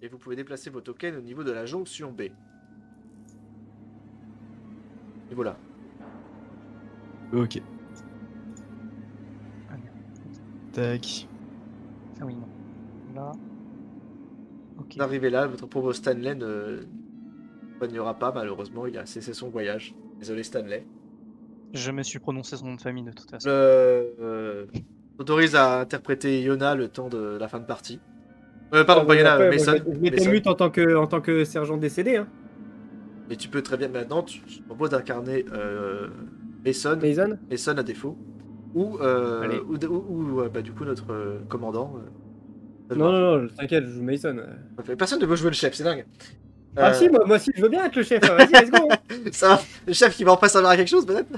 et vous pouvez déplacer vos tokens au niveau de la jonction B. Et voilà. Ok. Ah, merde. Tac. Ah oui, non. Là. Ok. Arrivé là, votre pauvre Stanley ne soignera pas, malheureusement, il a cessé son voyage. Désolé Stanley. Je me suis prononcé son nom de famille de toute façon. T'autorise à interpréter Yona le temps de la fin de partie. Pardon, pas Yona, Après, moi, Mason. je m'étais Mason. mute en tant que sergent décédé. Hein. Mais tu peux très bien maintenant, je te propose d'incarner Mason. Mason. Mason à défaut. Ou, bah, du coup notre commandant. Non, t'inquiète, je joue Mason. Personne ne veut jouer le chef, c'est dingue. Ah si, moi aussi, je veux bien être le chef. Vas-y, let's go. Ça va, le chef qui va enfin servir à quelque chose peut-être.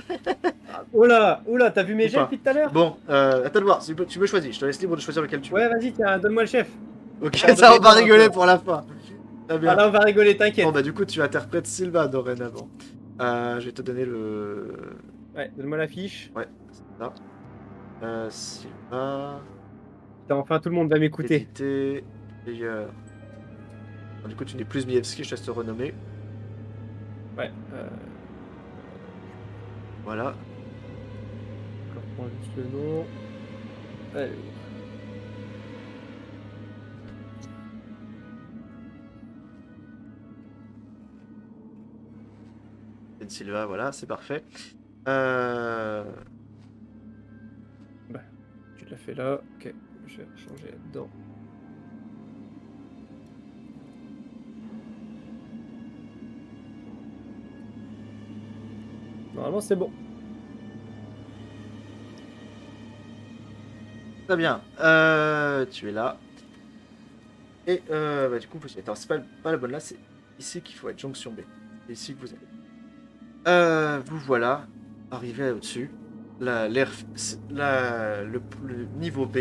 Oula, t'as vu mes Ou jets pas. depuis tout à l'heure? Bon, attends de voir, tu me choisis, je te laisse libre de choisir lequel tu veux. Ouais, vas-y, tiens, donne-moi le chef. Ok, Alors, ça on va donne-moi rigoler un peu. pour la fin. Très bien. Ah là, on va rigoler, t'inquiète. Bon bah du coup tu interprètes Sylva dorénavant. Je vais te donner le... Ouais, donne-moi la fiche. Ouais, c'est ça. Sylva... Putain, enfin, tout le monde va m'écouter. Édité... Meilleur... Bon, du coup tu n'es plus Zmievski, je te laisse te renommer. Ouais. Voilà. Je reprends juste le nom. Allez. Ben Sylva, voilà, c'est parfait. Tu l'as fait là. Ok, je vais changer là-dedans. Normalement, c'est bon. Très bien. Tu es là. Et bah, du coup, attends, c'est pas la bonne là, c'est ici qu'il faut être, jonction B. C'est ici que vous allez. Vous voilà, arrivé au-dessus. Le niveau B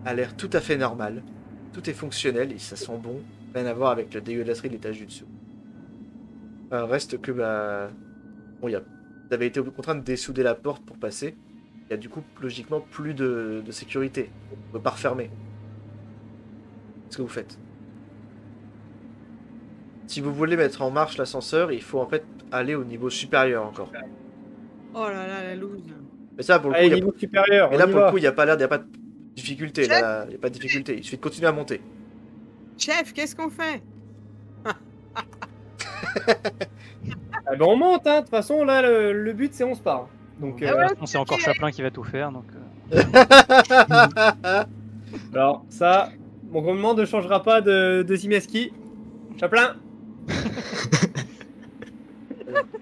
a l'air tout à fait normal. Tout est fonctionnel et ça sent bon. Rien à voir avec la dégueulasserie de l'étage du dessous. Reste que, bah... Bon, vous avez été contraint de dessouder la porte pour passer. Il y a du coup, logiquement, plus de sécurité. On ne peut pas refermer. Qu'est-ce que vous faites? Si vous voulez mettre en marche l'ascenseur, il faut en fait aller au niveau supérieur encore. Oh là là, la loose. Mais ça, pour le coup, Allez, niveau supérieur. mais on là, y pour va. le coup, il n'y a pas l'air, il n'y a pas de difficulté. Là, il n'y a pas de difficulté. Il suffit de continuer à monter. Chef, qu'est-ce qu'on fait? Ah ben, on monte, hein. De toute façon, là, le but, c'est on se part. Donc, De toute façon, c'est encore Chaplin qui va tout faire, donc... alors, ça, mon commandement ne changera pas de Zimieski. Chaplin.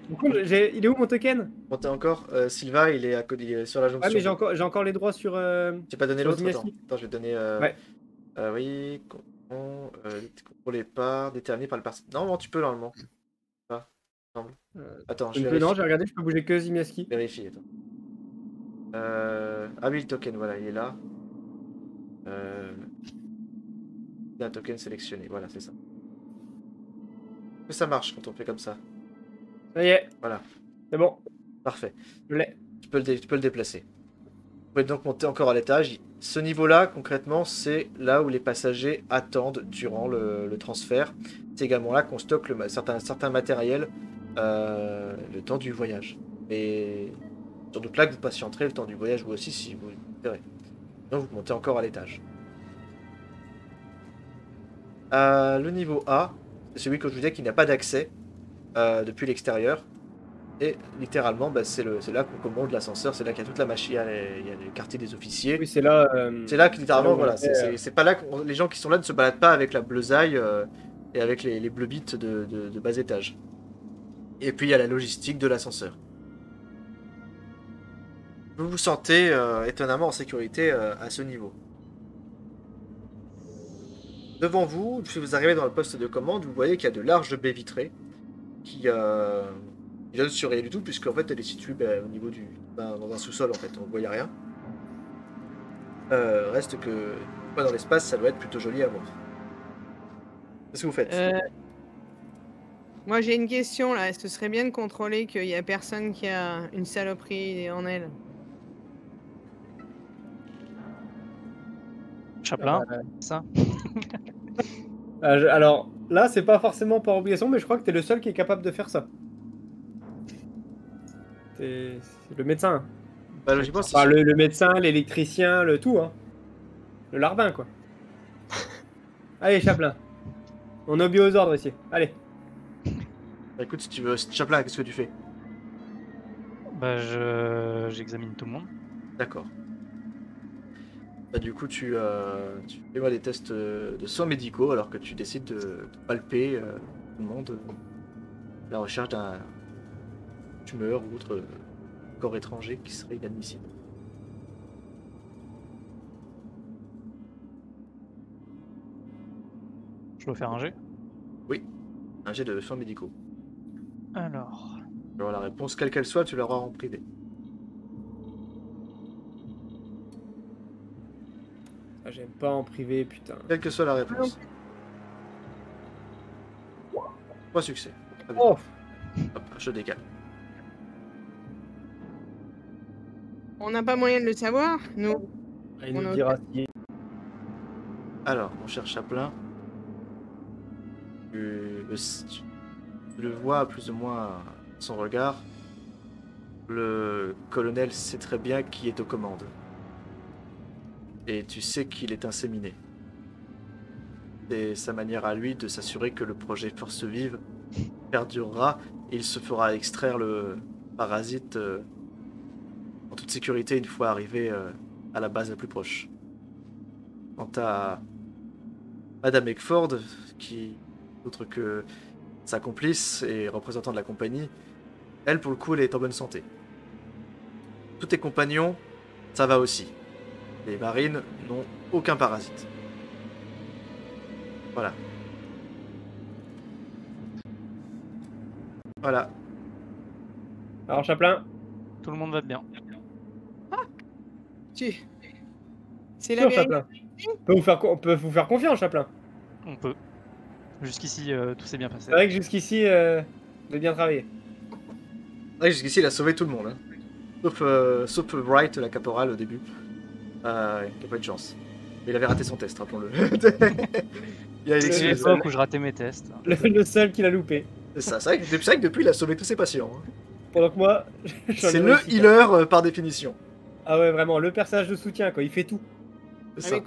Du coup, il est où mon token? Montez encore. Sylva, il est sur la jonction. Ah, mais j'ai encore les droits sur. J'ai pas donné sur l'autre. Attends. Zimieski. Attends, je vais donner. Ouais. Oui. Contrôle les parts, déterminé par le personnage. Non, tu peux normalement. Pas. Semble. Attends, je vérifie. Non, j'ai regardé, je peux bouger que Zimieski. Vérifie, attends. Ah oui, le token, voilà, il est là. Il y a un token sélectionné, voilà, c'est ça. Que ça marche quand on fait comme ça. Ça y est. Voilà. C'est bon. Parfait. Je l'ai. Tu peux le déplacer. Vous pouvez donc monter encore à l'étage. Ce niveau-là, concrètement, c'est là où les passagers attendent durant le transfert. C'est également là qu'on stocke certains matériels le temps du voyage. Et sans doute là que vous patienterez le temps du voyage vous aussi si vous préférez. Donc vous montez encore à l'étage. Le niveau A, c'est celui que je vous disais qu'il n'y a pas d'accès depuis l'extérieur. Et littéralement, bah, c'est là qu'on commande l'ascenseur, c'est là qu'il y a toute la machine, il y a le quartier des officiers. Oui, c'est là. C'est là que littéralement, là voilà, c'est pas là que les gens qui sont là ne se baladent pas avec la bleusaille et avec les bleus bits de bas étage. Et puis il y a la logistique de l'ascenseur. Vous vous sentez étonnamment en sécurité à ce niveau. Devant vous, si vous arrivez dans le poste de commande, vous voyez qu'il y a de larges baies vitrées qui donnent sur rien du tout, puisqu'en fait elle est située au niveau dans un sous-sol, en fait, on ne voyait rien. Reste que dans l'espace, ça doit être plutôt joli à voir. Qu'est-ce que vous faites? Moi j'ai une question là, est-ce que ce serait bien de contrôler qu'il n'y a personne qui a une saloperie en elle? Chaplin, ça? Alors, là, c'est pas forcément par obligation, mais je crois que t'es le seul qui est capable de faire ça. C'est le médecin. Bah, logiquement, Enfin, le médecin, l'électricien, le tout, hein. Le larbin, quoi. Allez, Chaplin. On obéit aux ordres ici. Allez. Bah, écoute, si tu veux, Chaplin, qu'est-ce que tu fais? Bah, j'examine tout le monde. D'accord. Bah, du coup, tu fais moi, des tests de soins médicaux alors que tu décides de palper tout le monde à la recherche d'un tumeur ou autre corps étranger qui serait inadmissible. Je dois faire un jet. Un jet de soins médicaux. Alors, Alors la réponse, quelle qu'elle soit, tu l'auras en privé. Ah, j'aime pas en privé, putain. Quelle que soit la réponse. 3 succès. Très bien. Oh, Hop, je décale. On n'a pas moyen de le savoir, nous. il On nous a- dira si. Alors, mon cher Chaplin, tu le vois plus ou moins à son regard. Le colonel sait très bien qui est aux commandes. Et tu sais qu'il est inséminé. C'est sa manière à lui de s'assurer que le projet Force Vive perdurera et il se fera extraire le parasite en toute sécurité une fois arrivé à la base la plus proche. Quant à Madame Eckford, qui autre que sa complice et représentant de la compagnie, elle pour le coup elle est en bonne santé. Tous tes compagnons, ça va aussi. Les marines n'ont aucun parasite. Voilà. Voilà. Alors, Chaplin, tout le monde va bien. C'est la sûr, vérité. Chaplin. On peut vous faire confiance, Chaplin. On peut. Jusqu'ici, tout s'est bien passé. C'est vrai que jusqu'ici, vous avez bien travaillé. Ouais, jusqu'ici il a sauvé tout le monde. Hein. Sauf Wright, la caporale au début. Il n'a pas eu de chance. Mais il avait raté son test, rappelons-le. Il a une C'est excuse. l'époque où je ratais mes tests. Le seul qui l'a loupé. C'est ça. C'est vrai que depuis il a sauvé tous ses patients. Hein. Pendant que moi, j'en ai C'est le réussi, healer par définition. Ah ouais, vraiment, le personnage de soutien, quoi. Il fait tout. C'est Ah, ça. mais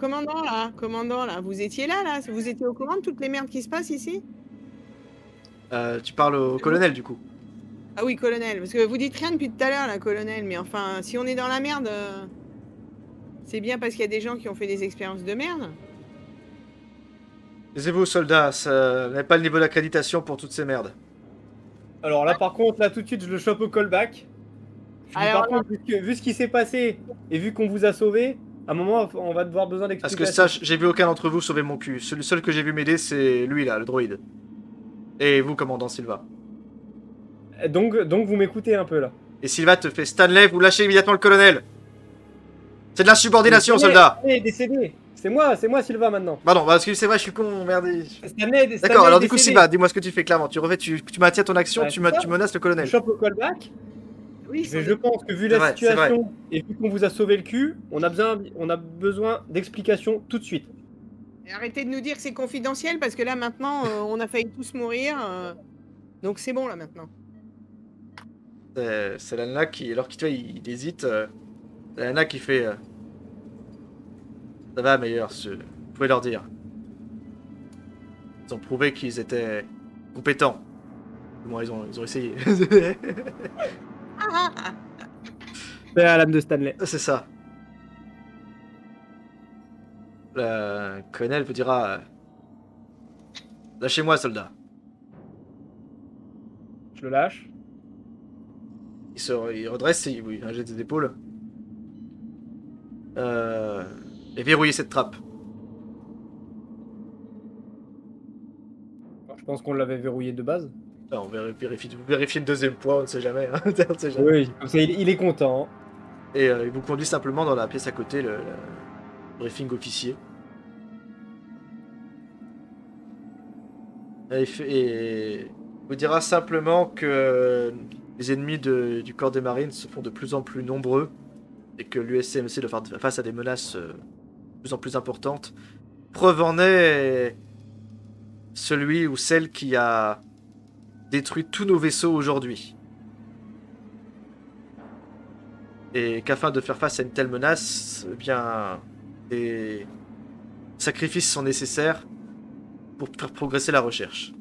commandant là, vous étiez là, vous étiez au courant de toutes les merdes qui se passent ici? Tu parles au colonel du coup. Ah oui, colonel, parce que vous dites rien depuis tout à l'heure, là, colonel, mais enfin, si on est dans la merde, c'est bien parce qu'il y a des gens qui ont fait des expériences de merde. Taisez-vous, soldats, ça n'avez pas le niveau d'accréditation pour toutes ces merdes. Alors là, par contre, là, tout de suite, je le chope au callback. Je dis, Alors par contre, vu ce qui s'est passé et vu qu'on vous a sauvé, à un moment, on va devoir besoin Parce d'explications. que ça, j'ai vu aucun d'entre vous sauver mon cul. Le seul que j'ai vu m'aider, c'est lui là, le droïde. Et vous, commandant Silva. Donc vous m'écoutez un peu là. Et Silva te fait Stanley, vous lâchez immédiatement le colonel. C'est de l'insubordination, soldat. Stanley est décédé. C'est moi Silva maintenant. Pardon, parce que c'est vrai, je suis con, merde. Stanley D'accord, est alors du coup, décédé. Silva, dis-moi ce que tu fais clairement. Tu maintiens ton action, Ouais, tu c'est ça. menaces le Je colonel. chope au callback. Oui, Mais je pense que vu C'est la vrai, c'est situation et vu qu'on vous a sauvé le cul, on a besoin d'explications tout de suite. Et arrêtez de nous dire que c'est confidentiel, parce que là, maintenant, on a failli tous mourir. Donc c'est bon, là, maintenant. C'est la nana qui, alors qu'il tu vois, il hésite. C'est la nana qui fait. Ça va, meilleur, vous pouvez leur dire. Ils ont prouvé qu'ils étaient compétents. Du moins, ils ont essayé. C'est à l'âme de Stanley. C'est ça. Le colonel vous dira lâchez-moi, soldat. Je le lâche. Il redresse oui, un jet des épaules. Et verrouillez cette trappe. Alors, je pense qu'on l'avait verrouillé de base. On vérifie une deuxième fois, on ne sait jamais. Hein. On ne sait jamais. Oui, comme ça il est content. Et il vous conduit simplement dans la pièce à côté, le briefing officier. Et vous dira simplement que les ennemis du corps des marines se font de plus en plus nombreux et que l'USCMC doit faire face à des menaces de plus en plus importantes. Preuve en est celui ou celle qui a détruit tous nos vaisseaux aujourd'hui. Et qu'afin de faire face à une telle menace, eh bien, des sacrifices sont nécessaires pour faire progresser la recherche.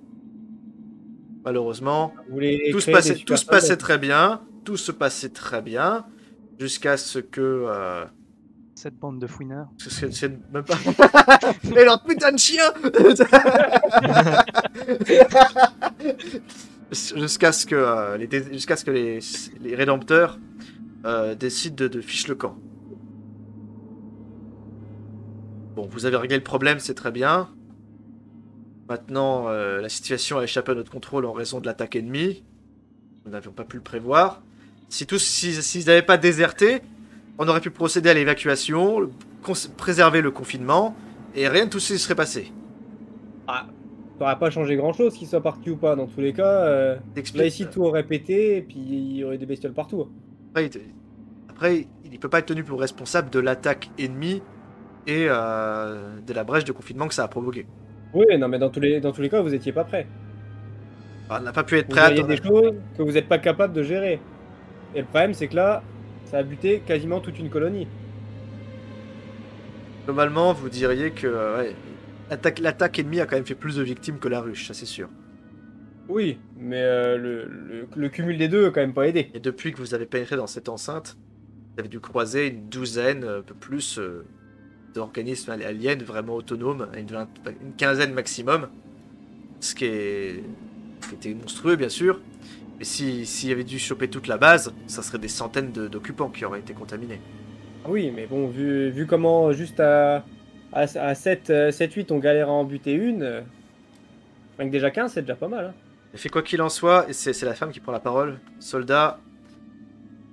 Malheureusement, Vous voulez tout se créer passait, des tout se super passait très bien, tout se passait très bien, jusqu'à ce que... Cette bande de fouineurs. c'est même pas... Mais leur putain de chien Jusqu'à ce que, jusqu'à ce que les rédempteurs décident de fiche le camp. Bon, vous avez réglé le problème, c'est très bien. Maintenant, la situation a échappé à notre contrôle en raison de l'attaque ennemie. Nous n'avions pas pu le prévoir. S'ils n'avaient pas déserté, on aurait pu procéder à l'évacuation, préserver le confinement, et rien de tout ça serait passé. Ah, ça n'aurait pas changé grand-chose qu'il soit parti ou pas. Dans tous les cas, là ici tout aurait pété et puis il y aurait des bestioles partout. Après, il ne peut pas être tenu pour responsable de l'attaque ennemie et de la brèche de confinement que ça a provoqué. Oui, non, mais dans tous les cas, vous étiez pas prêt. Enfin, on n'a pas pu être Vous prêt à voyez des choses que vous n'êtes pas capable de gérer. Et le problème, c'est que là, ça a buté quasiment toute une colonie. Globalement, vous diriez que ouais, l'attaque ennemie a quand même fait plus de victimes que la ruche, ça c'est sûr. Oui, mais le cumul des deux a quand même pas aidé. Et depuis que vous avez pénétré dans cette enceinte, vous avez dû croiser une douzaine, un peu plus, d'organismes aliens vraiment autonomes, une quinzaine maximum. Ce qui était monstrueux, bien sûr. Mais s'il y avait dû choper toute la base, ça serait des centaines d'occupants qui auraient été contaminés. Ah oui, mais bon, vu comment juste à 7-8 on galère à en buter une, rien que déjà 15, c'est déjà pas mal. Hein. Et fait quoi qu'il en soit, et c'est la femme qui prend la parole, soldat,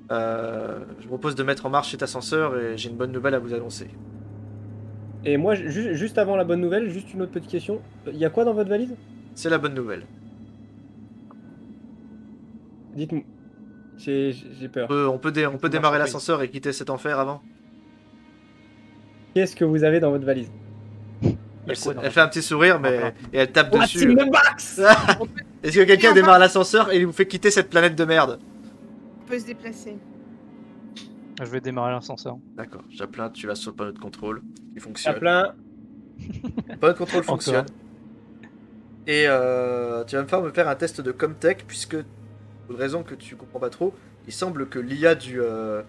je vous propose de mettre en marche cet ascenseur et j'ai une bonne nouvelle à vous annoncer. Et moi, juste avant la bonne nouvelle, juste une autre petite question. Il y a quoi dans votre valise? C'est la bonne nouvelle. Dites-moi. J'ai peur. On peut démarrer l'ascenseur et quitter cet enfer avant. Qu'est-ce que vous avez dans votre valise? Elle fait un petit sourire, mais et elle tape What's dessus. in the box? Est-ce que quelqu'un démarre l'ascenseur et il vous fait quitter cette planète de merde? On peut se déplacer. Je vais démarrer l'ascenseur. D'accord, Chaplin, tu vas sur le panneau de contrôle qui fonctionne. Chaplin. Le panneau de contrôle fonctionne. Et tu vas me faire un test de Comtech, puisque, pour une raison que tu comprends pas trop, il semble que l'IA de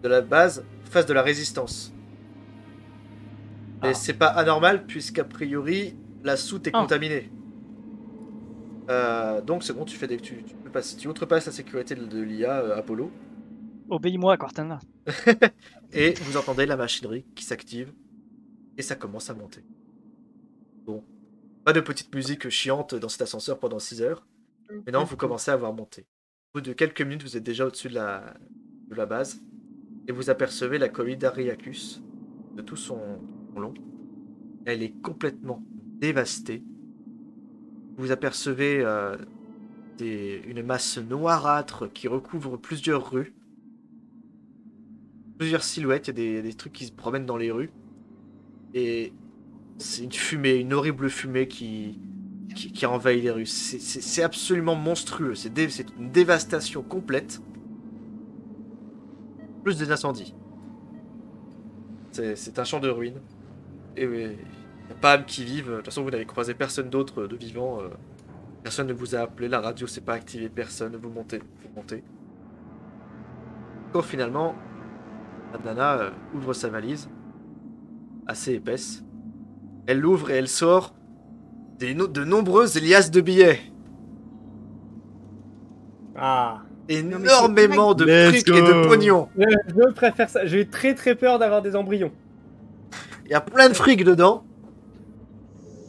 la base fasse de la résistance. Mais c'est pas anormal, puisqu'a priori, la soute est contaminée. Donc c'est bon, tu outrepasses la sécurité de l'IA Apollo. Obéis-moi, Cortana. Et vous entendez la machinerie qui s'active. Et ça commence à monter. Bon. Pas de petite musique chiante dans cet ascenseur pendant 6 heures. Mais non, vous commencez à voir monter. Au bout de quelques minutes, vous êtes déjà au-dessus de la base. Et vous apercevez la colline d'Ariacus de tout son long. Elle est complètement dévastée. Vous apercevez une masse noirâtre qui recouvre plusieurs rues. Plusieurs silhouettes, il y a des trucs qui se promènent dans les rues. Et c'est une fumée, une horrible fumée qui envahit les rues. C'est absolument monstrueux, c'est une dévastation complète. Plus des incendies. C'est un champ de ruines. Et il n'y a pas âme qui vive. De toute façon, vous n'avez croisé personne d'autre de vivant. Personne ne vous a appelé, la radio s'est pas activée, personne. Vous montez. Donc finalement, la nana ouvre sa valise, assez épaisse. Elle l'ouvre et elle sort de nombreuses liasses de billets. Ah. Énormément de Let's fric et de go. pognon. Je préfère ça. J'ai très très peur d'avoir des embryons. Il y a plein de fric dedans.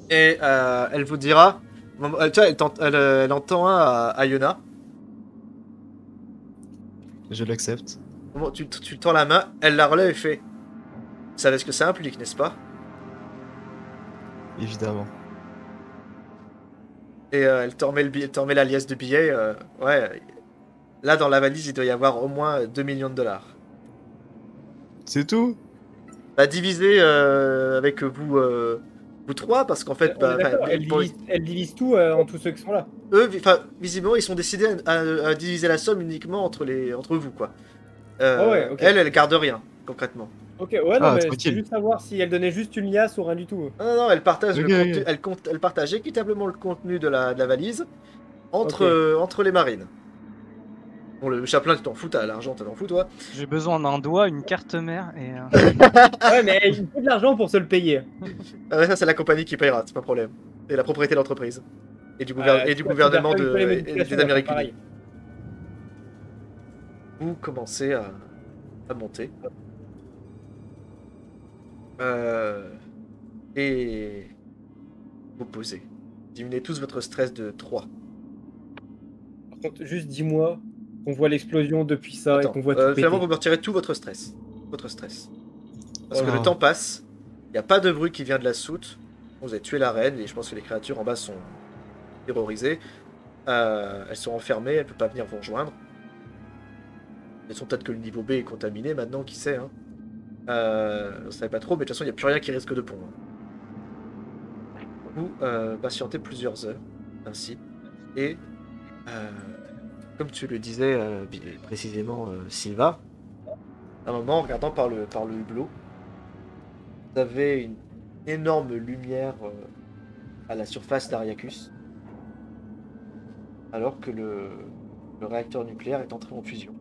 Et elle vous dira... Tu vois, elle entend un à Yona. Je l'accepte. Bon, tu tends la main, elle la relève et fait... Vous savez ce que ça implique, n'est-ce pas? Évidemment. Et elle te remet la liasse de billets. Ouais. Là, dans la valise, il doit y avoir au moins 2 millions de dollars. C'est tout? Bah, divisé avec vous Vous trois, parce qu'en fait, On est d'accord, elle divise tout en tous ceux qui sont là. eux, visiblement, ils sont décidés à diviser la somme uniquement entre vous, quoi. Ah ouais, ok. Elle garde rien, concrètement. Ok, ouais, non, mais c'est tranquille. juste savoir si elle donnait juste une liasse ou rien du tout. Non, elle partage Ok, le contenu, ok. elle partage équitablement le contenu de la valise entre les marines. Bon, le chapelain, tu t'en fous, t'as l'argent, t'en fous, toi. J'ai besoin d'un doigt, une carte mère et. Ouais, mais il faut de l'argent pour se le payer. Ça, c'est la compagnie qui payera, c'est pas un problème. Et la propriété de l'entreprise. Et du, Tu gouvernement considères pas que les et modifications des Amériques sont Unies. pareilles. Vous commencez à monter. Et vous posez. Diminuez tous votre stress de 3. Par contre, juste dis-moi qu'on voit l'explosion depuis ça Attends, et qu'on voit tout péter. finalement, vous me retirez tout votre stress. Parce que Oh. le temps passe, il n'y a pas de bruit qui vient de la soute. Vous avez tué la reine et je pense que les créatures en bas sont terrorisées. Elles sont enfermées, elles ne peuvent pas venir vous rejoindre. Elles sont peut-être que le niveau B est contaminé maintenant, qui sait. Hein. On ne savait pas trop, mais de toute façon, il n'y a plus rien qui risque de pondre. Vous patientez plusieurs heures, ainsi. Et, comme tu le disais précisément, Sylva, à un moment, en regardant par le hublot, vous avez une énorme lumière à la surface d'Ariacus, alors que le réacteur nucléaire est entré en fusion.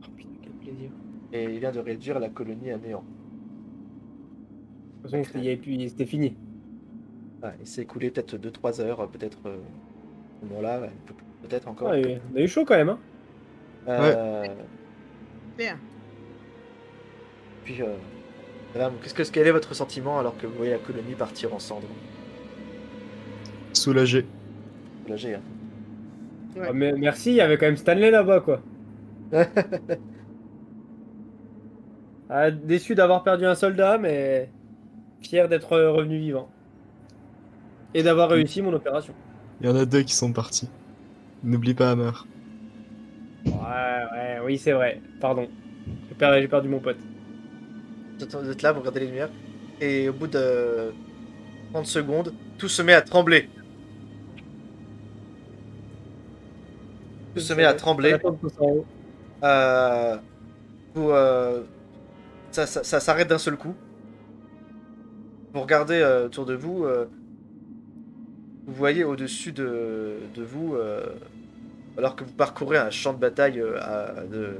Oh putain, quel plaisir. Et il vient de réduire la colonie à néant. De toute façon, c'était fini. Ouais, il s'est écoulé peut-être 2-3 heures, peut-être à ce moment-là, peut-être encore. Ouais, on a eu chaud quand même, hein. Claire. Puis, madame, quel est votre sentiment alors que vous voyez la colonie partir en cendres? Soulagé. Soulagé, hein. Ouais. Ah, mais merci, il y avait quand même Stanley là-bas, quoi. Ah, déçu d'avoir perdu un soldat, mais fier d'être revenu vivant. Et d'avoir réussi mon opération. Il y en a 2 qui sont partis. N'oublie pas Hammer. Ouais, oui, c'est vrai. Pardon. J'ai perdu mon pote. Vous êtes là, vous regardez les lumières, et au bout de 30 secondes, tout se met à trembler. Tout se met à trembler. Attends, tout ça en haut. Ça s'arrête d'un seul coup. Vous regardez autour de vous. Vous voyez au-dessus de vous, alors que vous parcourez un champ de bataille de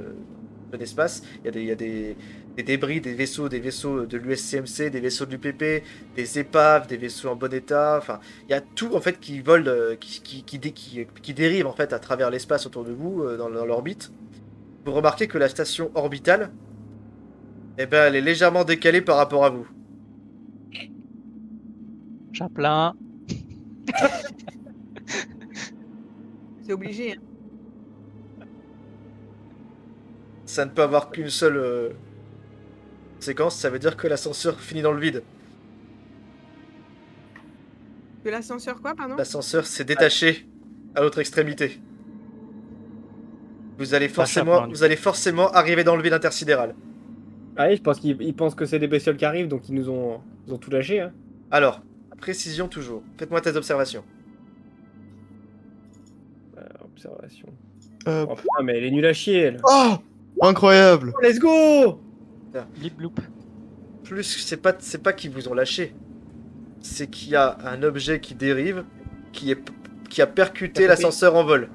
l'espace, il y a des débris, des vaisseaux de l'USCMC, des vaisseaux de l'UPP, des épaves, des vaisseaux en bon état. Enfin, il y a tout en fait qui vole, qui dérive en fait à travers l'espace autour de vous, dans l'orbite. Vous remarquez que la station orbitale, eh ben, elle est légèrement décalée par rapport à vous. Chaplin. C'est obligé. Hein. Ça ne peut avoir qu'une seule séquence, ça veut dire que l'ascenseur finit dans le vide. Que l'ascenseur quoi, pardon? L'ascenseur s'est détaché à l'autre extrémité. Vous allez forcément arriver dans le vide intersidéral. Ah oui, je pense qu'ils pensent que c'est des bestioles qui arrivent, donc ils ont tout lâché. Hein. Alors, précision toujours. Faites-moi tes observations. Observation. Hop. Oh putain, mais elle est nulle à chier, elle. Oh, incroyable. Oh, let's go! Blip bloop. Plus, c'est pas qu'ils vous ont lâché. C'est qu'il y a un objet qui dérive, qui a percuté l'ascenseur en vol.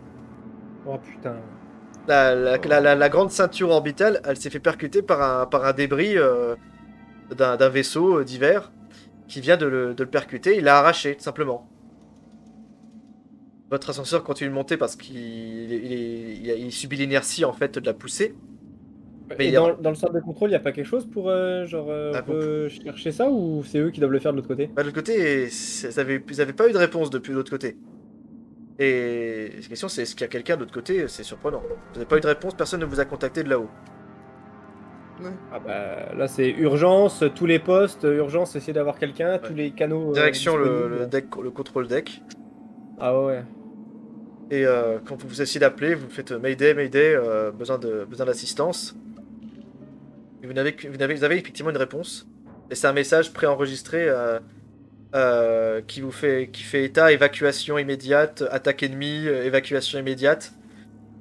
Oh putain. La grande ceinture orbitale, elle s'est fait percuter par un débris d'un vaisseau divers qui vient de le percuter. Il l'a arraché, tout simplement. Votre ascenseur continue de monter parce qu'il subit l'inertie en fait de la poussée. Mais Et dans le centre de contrôle, il n'y a pas quelque chose pour chercher ça, ou c'est eux qui doivent le faire de l'autre côté? Bah, de l'autre côté, ils n'avaient pas eu de réponse depuis l'autre côté. Et la question c'est, est-ce qu'il y a quelqu'un de l'autre côté? C'est surprenant. Vous n'avez pas eu de réponse, personne ne vous a contacté de là-haut. Ah bah là c'est urgence, tous les postes, urgence, essayer d'avoir quelqu'un, tous les canaux. Direction disponibles. le contrôle deck. Ah ouais. Et quand vous essayez d'appeler, vous faites Mayday, besoin d'assistance. Et vous avez effectivement une réponse. Et c'est un message préenregistré qui fait état, évacuation immédiate, attaque ennemie, évacuation immédiate.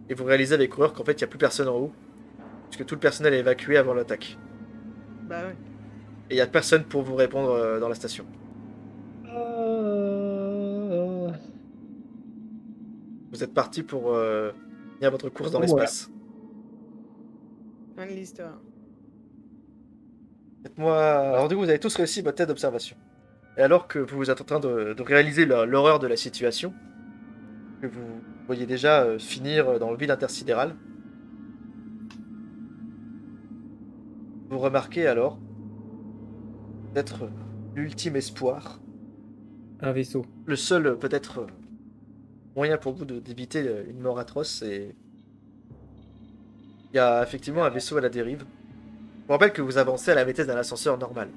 Et vous réalisez avec horreur qu'en fait, il n'y a plus personne en haut. Puisque tout le personnel est évacué avant l'attaque. Bah ouais. Et il n'y a personne pour vous répondre dans la station. Vous êtes parti pour finir votre course dans l'espace. Fin de l'histoire. Faites-moi... Alors du coup, vous avez tous réussi votre test d'observation. Et alors que vous êtes en train de réaliser l'horreur de la situation, que vous voyez déjà finir dans le vide intersidéral, vous remarquez alors peut-être l'ultime espoir, Un vaisseau. le seul peut-être moyen pour vous d'éviter une mort atroce, et il y a effectivement un vaisseau à la dérive. Je vous rappelle que vous avancez à la vitesse d'un ascenseur normal.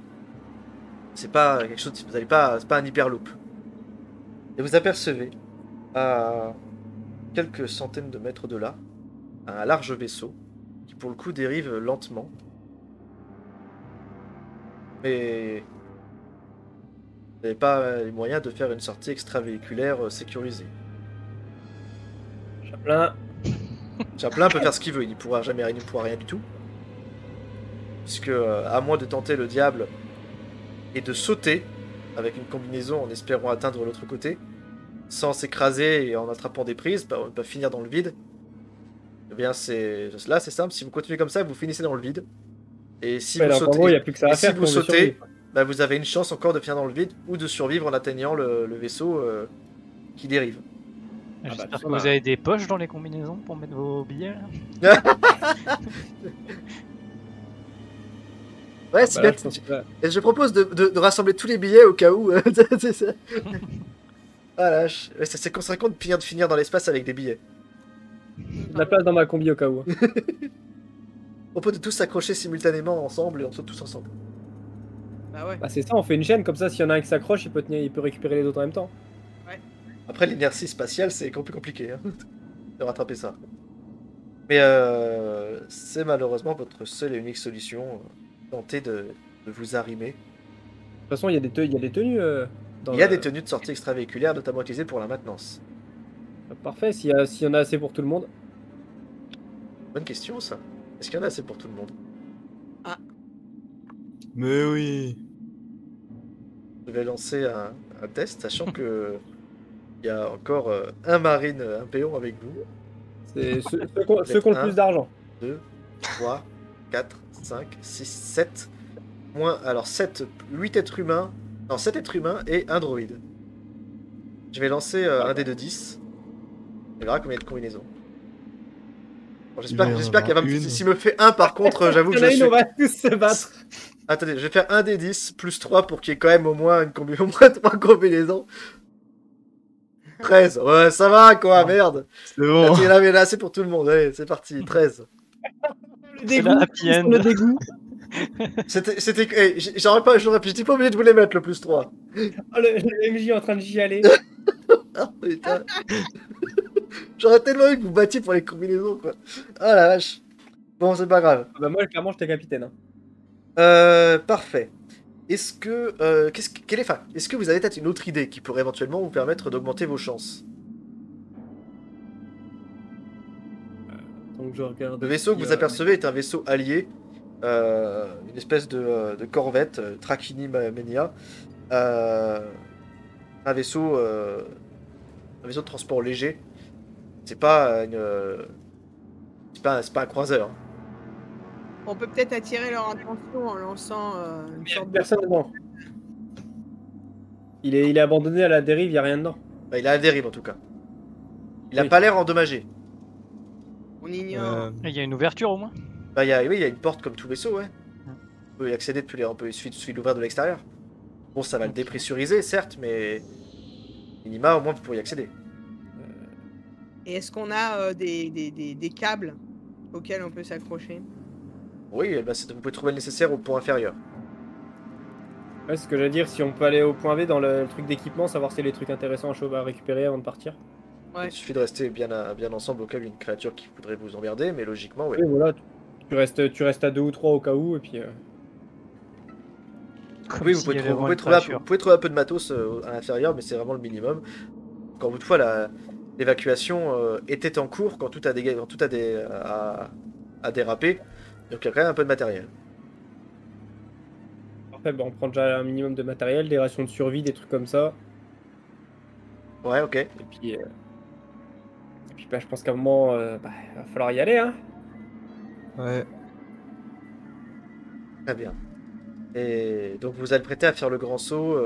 C'est pas quelque chose, vous n'allez pas, c'est pas un hyperloop. Et vous apercevez à quelques centaines de mètres de là un large vaisseau qui pour le coup dérive lentement. Mais vous n'avez pas les moyens de faire une sortie extravéhiculaire sécurisée. Chaplin. Chaplin peut faire ce qu'il veut, il ne pourra rien du tout. Puisque, à moins de tenter le diable et de sauter avec une combinaison en espérant atteindre l'autre côté, sans s'écraser et en attrapant des prises, on peut finir dans le vide. Eh bien, là, c'est simple, si vous continuez comme ça, vous finissez dans le vide. Et si vous sautez, en gros, y a plus que ça à faire si vous pour sautez, survivre. bah, vous avez une chance encore de finir dans le vide ou de survivre en atteignant le vaisseau qui dérive. J'espère bah, que vous avez des poches dans les combinaisons pour mettre vos billets. Là. Ouais, c'est Bah là, bien. je pense que- Et je propose de rassembler tous les billets au cas où. C'est ça. Ah la vache. Ouais, ça serait con de finir dans l'espace avec des billets. de la place dans ma combi au cas où. hein. On peut de tous s'accrocher simultanément ensemble et on saute tous ensemble. Bah ouais. Bah c'est ça, on fait une chaîne comme ça, s'il y en a un qui s'accroche, il peut récupérer les autres en même temps. Après, l'inertie spatiale, c'est plus compliqué hein, de rattraper ça. Mais c'est malheureusement votre seule et unique solution. Tenter de vous arrimer. De toute façon, il y a des tenues. Il y a des tenues de sortie extravéhiculaire, notamment utilisées pour la maintenance. Parfait, s'il y en a assez pour tout le monde. Bonne question, ça. Est-ce qu'il y en a assez pour tout le monde? Mais oui. Je vais lancer un test, sachant que il y a encore un marine, un péon avec vous. C'est ceux qui ont le plus d'argent. 2, 3, 4, 5, 6, 7. Moins, alors 7, 8 êtres humains. Non, 7 êtres humains et un droïde. Je vais lancer un dé de 10. On verra combien de combinaisons. Bon, j'espère qu'il va me... S'il me fait 1 par contre, j'avoue que Il y en je a une, suis... on va tous se battre. Attendez, je vais faire un des 10 plus 3 pour qu'il y ait quand même au moins, au moins 3 combinaisons. 13. Ouais, ça va quoi, merde. C'est bon. Il y en avait assez pour tout le monde. Allez, c'est parti. 13. Le dégoût. la happy end. Le dégoût. C'était. J'étais pas obligé de vous les mettre le plus 3. Oh, le MJ en train de chialer. Ah, putain. J'aurais tellement eu que vous battiez pour les combinaisons, quoi. Ah la vache. Bon, c'est pas grave. Bah moi, clairement, j'étais capitaine. Hein. Parfait. Est-ce que. Est-ce que vous avez peut-être une autre idée qui pourrait éventuellement vous permettre d'augmenter vos chances? Donc je regarde. Le vaisseau que vous apercevez est un vaisseau allié. Une espèce de corvette, Trakini Menia. Un vaisseau de transport léger. C'est pas une. C'est pas un croiseur. On peut peut-être attirer leur attention en lançant une sorte de... Personne dedans. Il est abandonné à la dérive, il y a rien dedans. Bah, il a la dérive en tout cas. Il a Oui. pas l'air endommagé. On ignore. Il y a une ouverture au moins. Bah, oui, il y a une porte comme tout vaisseau, ouais. On peut y accéder depuis les... il suffit de l'ouvrir de l'extérieur. Bon, ça va le dépressuriser, certes, mais minima, au moins, vous pourriez y accéder. Et est-ce qu'on a des câbles auxquels on peut s'accrocher? Oui, bah, vous pouvez trouver le nécessaire au point inférieur. Ouais, c'est ce que j'allais dire, si on peut aller au point V dans le truc d'équipement, savoir s'il y a des trucs intéressants à récupérer avant de partir. Ouais. Il suffit de rester bien ensemble au cas où il y a une créature qui voudrait vous emmerder, mais logiquement, oui. Oui, voilà, tu restes à 2 ou 3 au cas où, et puis... Comme Oui, vous s'il pouvez, y avait trouver, vraiment une fracture. vous pouvez trouver un peu de matos à l'intérieur, mais c'est vraiment le minimum. Encore une fois, l'évacuation était en cours quand tout a, a dérapé. Donc il y a quand même un peu de matériel. Parfait, bah, on prend déjà un minimum de matériel, des rations de survie, des trucs comme ça. Ouais, ok. Et puis bah, je pense qu'à un moment, va falloir y aller. Hein. Ouais. Très bien. Et donc vous allez prêter à faire le grand saut.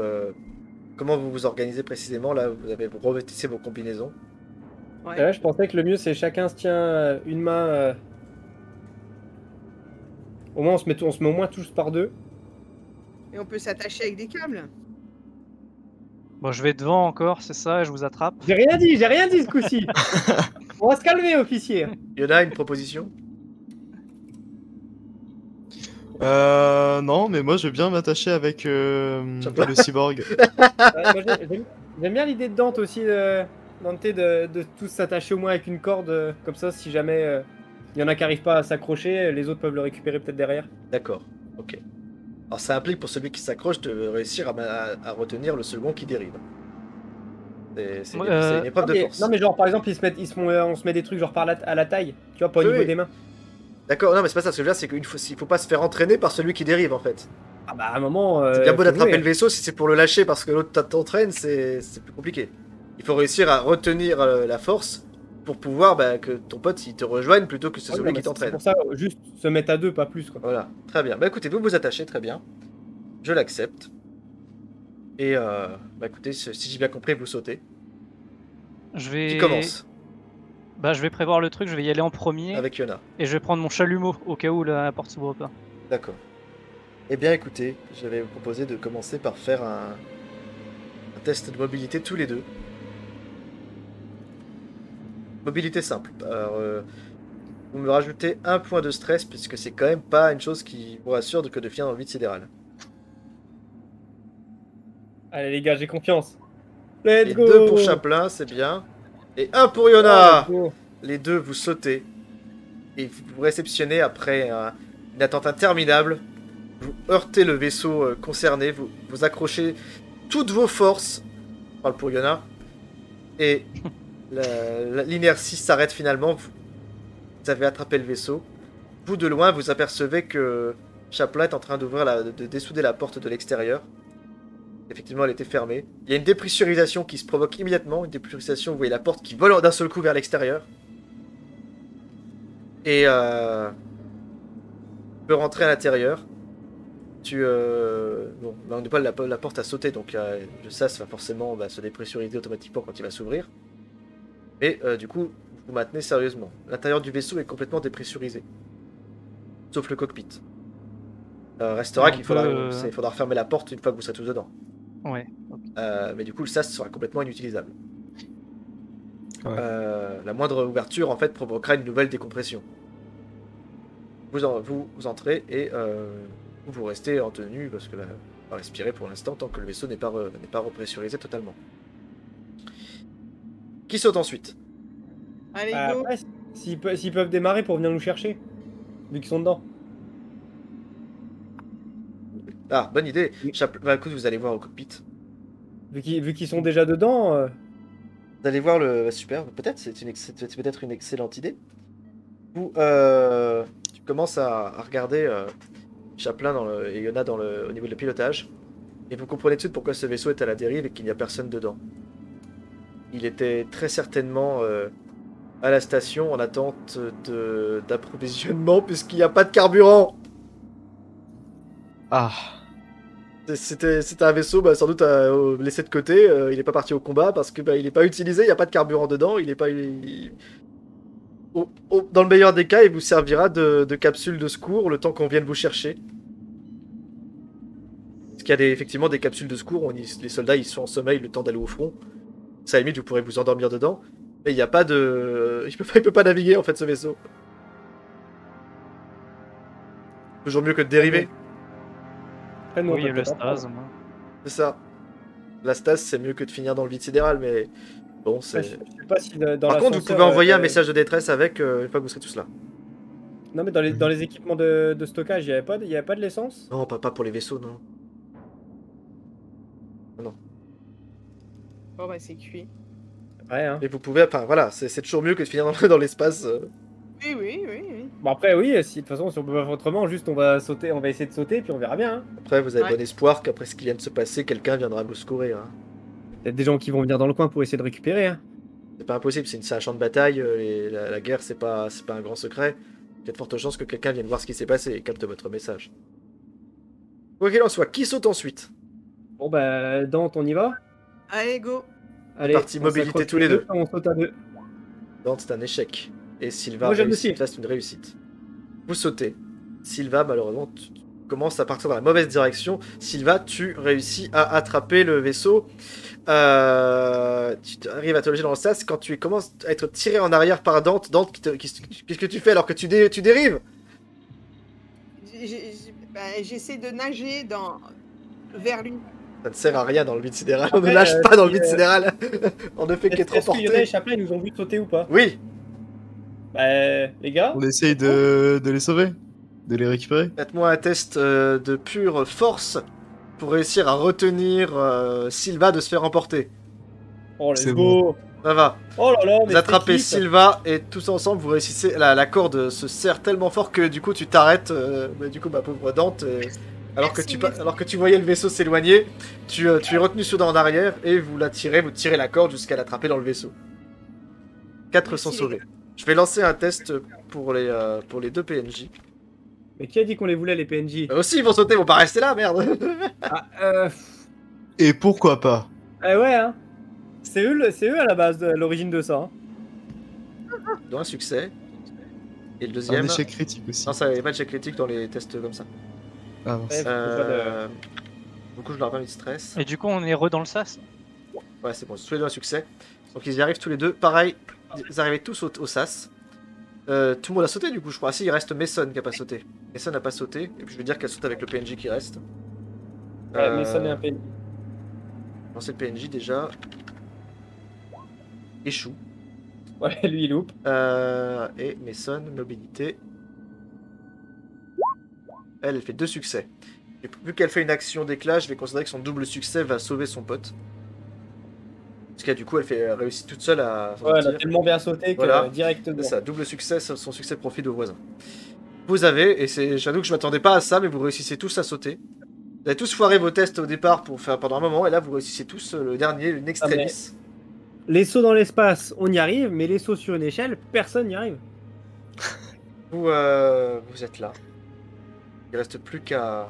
Comment vous vous organisez précisément? Là, vous revêtissez vos combinaisons. Ouais. Et là, je pensais que le mieux, c'est chacun se tient une main. Au moins, on se met au moins tous par deux. Et on peut s'attacher avec des câbles. Bon, je vais devant encore, c'est ça, et je vous attrape. J'ai rien dit ce coup-ci. On va se calmer, officier. Yona, une proposition? Non, mais moi je veux bien m'attacher avec Chaplin. le cyborg. Ouais, moi, j'aime bien l'idée de Dante aussi, Dante de tous s'attacher au moins avec une corde, comme ça, si jamais il y en a qui n'arrivent pas à s'accrocher, les autres peuvent le récupérer peut-être derrière. D'accord, ok. Alors ça implique pour celui qui s'accroche de réussir à retenir le second qui dérive. C'est une épreuve de force. Non mais genre par exemple on se met des trucs genre à la taille, tu vois, pas au Oui, niveau oui. des mains. D'accord, non mais c'est pas ça, ce que je veux dire c'est qu'il faut pas se faire entraîner par celui qui dérive en fait. Ah bah à un moment. C'est bien beau faut d'attraper jouer. le vaisseau, si c'est pour le lâcher parce que l'autre t'entraîne, c'est plus compliqué. Il faut réussir à retenir la force pour pouvoir que ton pote il te rejoigne plutôt que ce Ouais, celui non, qui mais t'entraîne. C'est pour ça, juste se mettre à deux, pas plus quoi. Voilà, très bien. Bah écoutez, vous vous attachez, très bien. Je l'accepte. Et bah écoutez, si j'ai bien compris, vous sautez. Je vais... Qui commence? Bah, je vais prévoir le truc, je vais y aller en premier. Avec Yona. Et je vais prendre mon chalumeau au cas où la porte s'ouvre pas. D'accord. Eh bien écoutez, je vais vous proposer de commencer par faire un test de mobilité tous les deux. Mobilité simple. Alors, vous me rajoutez un point de stress puisque c'est quand même pas une chose qui vous rassure que de finir dans le vide sidéral. Allez les gars, j'ai confiance. Let's Et go. 2 pour Chaplin, c'est bien. Et 1 pour Ah, Yona. let's go. Les deux, vous sautez. Et vous réceptionnez après une attente interminable. Vous heurtez le vaisseau concerné. Vous accrochez toutes vos forces. Je parle pour Yona. Et l'inertie s'arrête finalement. Vous avez attrapé le vaisseau. Vous, de loin, vous apercevez que Chaplin est en train de dessouder la porte de l'extérieur. Effectivement, elle était fermée. Il y a une dépressurisation qui se provoque immédiatement. Une dépressurisation, vous voyez la porte qui vole d'un seul coup vers l'extérieur. Et tu peux rentrer à l'intérieur. Bon, là, on n'est pas la porte à sauter, donc le sas va forcément se dépressuriser automatiquement quand il va s'ouvrir. Mais du coup, vous maintenez sérieusement. L'intérieur du vaisseau est complètement dépressurisé. Sauf le cockpit. Restera qu'il faudra refermer la porte une fois que vous serez tous dedans. Ouais. Mais du coup, le sas sera complètement inutilisable. Ouais. La moindre ouverture, en fait, provoquera une nouvelle décompression. Vous entrez et vous restez en tenue parce que on va respirer pour l'instant tant que le vaisseau n'est pas repressurisé totalement. Qui saute ensuite? Allez, go. Après, s'ils peuvent démarrer pour venir nous chercher, vu qu'ils sont dedans. Ah, bonne idée. Oui. Écoute, vous allez voir au cockpit. Vu qu'ils sont déjà dedans. Vous allez voir super. Peut-être c'est peut-être une excellente idée. Tu commences à regarder Chaplin et Yona au niveau de le pilotage. Et vous comprenez tout de suite pourquoi ce vaisseau est à la dérive et qu'il n'y a personne dedans. Il était très certainement à la station en attente d'approvisionnement puisqu'il n'y a pas de carburant. Ah. C'était un vaisseau sans doute laissé de côté. Il n'est pas parti au combat parce que il n'est pas utilisé, il n'y a pas de carburant dedans. Il est pas. Dans le meilleur des cas, il vous servira de capsule de secours le temps qu'on vienne vous chercher. Parce qu'il y a effectivement des capsules de secours où les soldats ils sont en sommeil le temps d'aller au front. Ça, à la limite, vous pourrez vous endormir dedans. Mais il n'y a pas de. Il peut pas naviguer en fait ce vaisseau. Toujours mieux que de dériver. Après, nous, on Oui, peut le peut-être stase. apprendre. moi. C'est ça. La stase, c'est mieux que de finir dans le vide sidéral, mais bon, c'est. Je sais pas si dans Par contre, vous l'ascenseur, pouvez envoyer un message de détresse avec une fois que vous serez tous là. Non, mais dans les équipements de stockage, il y avait pas de l'essence. Non, pas pour les vaisseaux, non. Bon, bah, c'est cuit. Ouais, hein. Et vous pouvez, enfin voilà, c'est toujours mieux que de finir dans l'espace. Oui, oui, oui, oui. Bon, après, oui, si, de toute façon, si on peut pas faire autrement, juste on va sauter, on va essayer de sauter, puis on verra bien. Hein. Après, vous avez Ouais. bon espoir qu'après ce qui vient de se passer, quelqu'un viendra vous secourir. Hein. Peut-être des gens qui vont venir dans le coin pour essayer de récupérer. Hein. C'est pas impossible, c'est un champ de bataille, et la guerre c'est pas un grand secret. Il y a de fortes chances que quelqu'un vienne voir ce qui s'est passé et capte votre message. Quoi qu'il en soit, qui saute ensuite? Bon, bah, Dante, on y va. Allez, go. Allez, parti, on mobilité s'accroche tous les deux. On saute à deux. Dante, c'est un échec. Et Sylva Moi, j'aime réussit. aussi. Là, c'est une réussite. Vous sautez. Sylva, malheureusement, tu commences à partir dans la mauvaise direction. Sylva, tu réussis à attraper le vaisseau. Tu arrives à te loger dans le sas quand tu commences à être tiré en arrière par Dante. Dante, qu'est-ce que tu fais alors que tu dérives? J'essaie de nager vers lui. Ça ne sert à rien dans le vide sidéral. On ne Après, lâche pas dans le si, vide sidéral. On ne fait qu'être Est-ce que Yona et emporté. Chaplin, ils nous ont vu sauter ou pas? Oui. Bah, les gars. On essaye de les sauver, de les récupérer. Faites-moi un test de pure force pour réussir à retenir Sylva de se faire emporter. Oh, let's C'est go. Ça va. Oh là là, mais Vous attrapez c'est qui, ça Sylva et tous ensemble vous réussissez. La corde se serre tellement fort que du coup tu t'arrêtes. Mais du coup, ma pauvre Dante, alors que tu voyais le vaisseau s'éloigner, tu es retenu soudain en arrière et vous tirez la corde jusqu'à l'attraper dans le vaisseau. 4 sont Merci, sauvés. Je vais lancer un test pour les deux PNJ. Mais qui a dit qu'on les voulait, les PNJ? Eux aussi ils vont sauter, ils vont pas rester là, merde. Ah, Et pourquoi pas? ouais, hein. C'est eux à la base, de l'origine de ça. Hein. Dans un succès. Et le Un deuxième. échec critique aussi. Non, ça n'y a pas de check critique dans les tests comme ça. Ah, mince. Ouais, faut Du coup, je leur ai pas mis de stress. Et du coup, on est dans le sas. Ouais, c'est bon, tous les deux un succès. Donc ils y arrivent tous les deux. Pareil, ils arrivaient tous au sas. Tout le monde a sauté du coup, je crois. Ah, si, il reste Mason qui a pas sauté. Mason n'a pas sauté. Et puis je vais dire qu'elle saute avec le PNJ qui reste. Ouais, mais ça n'est un PNJ. Lancer le PNJ déjà. Échoue. Ouais, lui il loupe. Et Mason, mobilité. Elle fait 2 succès. Et vu qu'elle fait une action d'éclat, je vais considérer que son double succès va sauver son pote. Parce que du coup, elle réussit toute seule à s'en Ouais, elle a sortir. tellement bien sauté que Voilà. directement. C'est ça, double succès, son succès profite aux voisins. Vous avez, et j'avoue que je m'attendais pas à ça, mais vous réussissez tous à sauter. Vous avez tous foiré vos tests au départ pour faire pendant un moment, et là vous réussissez tous le dernier, une extremis. Les sauts dans l'espace, on y arrive, mais les sauts sur une échelle, personne n'y arrive. Vous êtes là. Il reste plus qu'à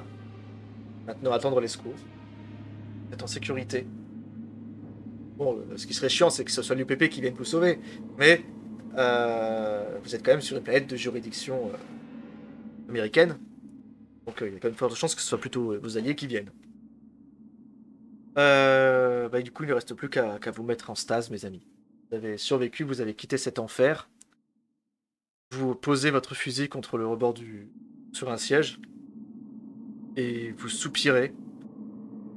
maintenant attendre les secours. Vous êtes en sécurité. Bon, ce qui serait chiant, c'est que ce soit l'UPP qui vienne vous sauver, mais vous êtes quand même sur une planète de juridiction américaine. Donc il y a quand même de fortes chances que ce soit plutôt vos alliés qui viennent. Du coup, il ne reste plus qu'à vous mettre en stase, mes amis. Vous avez survécu, vous avez quitté cet enfer. Vous posez votre fusil contre le rebord sur un siège. Et vous soupirez.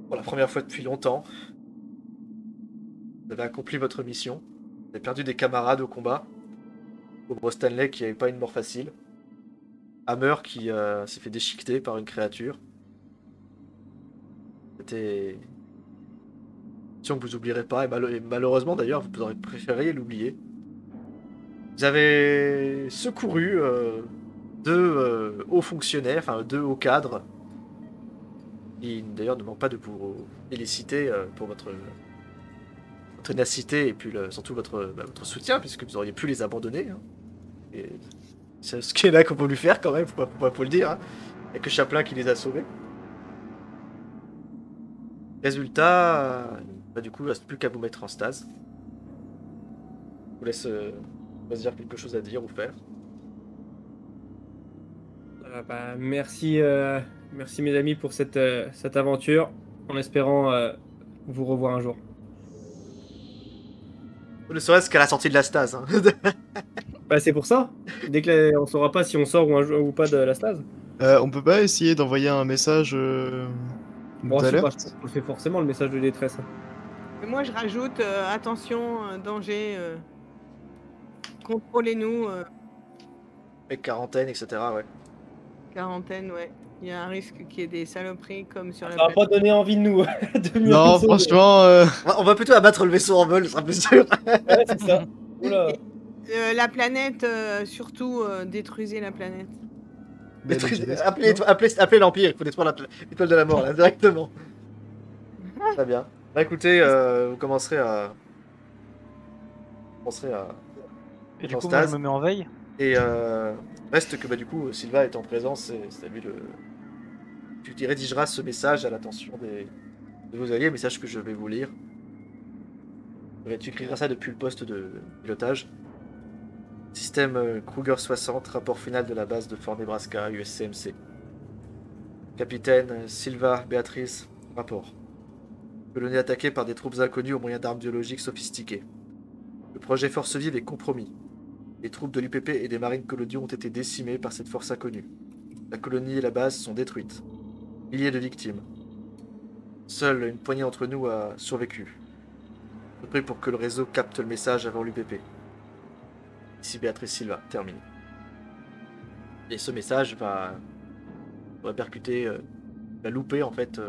Pour la première fois depuis longtemps. Vous avez accompli votre mission. Vous avez perdu des camarades au combat. Pauvre Stanley qui n'avait pas une mort facile. Hammer qui s'est fait déchiqueter par une créature. C'était une mission que vous oublierez pas. Et malheureusement d'ailleurs, vous aurez préféré l'oublier. Vous avez secouru 2 hauts fonctionnaires, enfin 2 hauts cadres. Qui d'ailleurs ne manquent pas de vous féliciter pour votre ténacité et puis surtout votre soutien, puisque vous auriez pu les abandonner. Hein. Et c'est ce qu'il y en a qu'on peut lui faire quand même, faut le dire. Hein. Il n'y a que Chaplin qui les a sauvés. Résultat, du coup, il ne reste plus qu'à vous mettre en stase. Je vous laisse choisir quelque chose à dire ou faire. Merci, merci mes amis pour cette aventure, en espérant vous revoir un jour. Ne serait-ce qu'à la sortie de la stase. Hein. Bah c'est pour ça. Dès que on saura pas si on sort ou pas de la stase. On peut pas essayer d'envoyer un message Bon, tout à c'est l'heure pas, on le fait forcément le message de détresse. Mais moi, je rajoute attention, danger, contrôlez-nous. Et quarantaine, etc. Ouais. Quarantaine, ouais. Il y a un risque qu'il y ait des saloperies comme sur la Ça va pas donner envie de nous. de venir Non, tous sauver. franchement, On va plutôt abattre le vaisseau en vol, ce sera plus sûr. Ouais, c'est ça. Oula. La planète, surtout, détruisez la planète. Appelez l'Empire, il faut détruire l'étoile de la mort, là, directement. Très bien. Bah écoutez, vous commencerez à... Et du en coup, moi, je stase. me mets en veille. Et reste que bah du coup, Sylva est en présence, c'est à lui de... Tu rédigeras ce message à l'attention de vos alliés, message que je vais vous lire. Tu écriras ça depuis le poste de pilotage. Système Kruger 60, rapport final de la base de Fort Nebraska, USCMC. Capitaine Sylva Béatrice, rapport. Colonie attaquée par des troupes inconnues au moyen d'armes biologiques sophistiquées. Le projet Force Vive est compromis. Les troupes de l'UPP et des marines coloniaux ont été décimées par cette force inconnue. La colonie et la base sont détruites. Milliers de victimes. Seule une poignée d'entre nous a survécu. Je prie pour que le réseau capte le message avant l'UPP. Ici Béatrice Silva, terminé. Et ce message va répercuter, va louper en fait,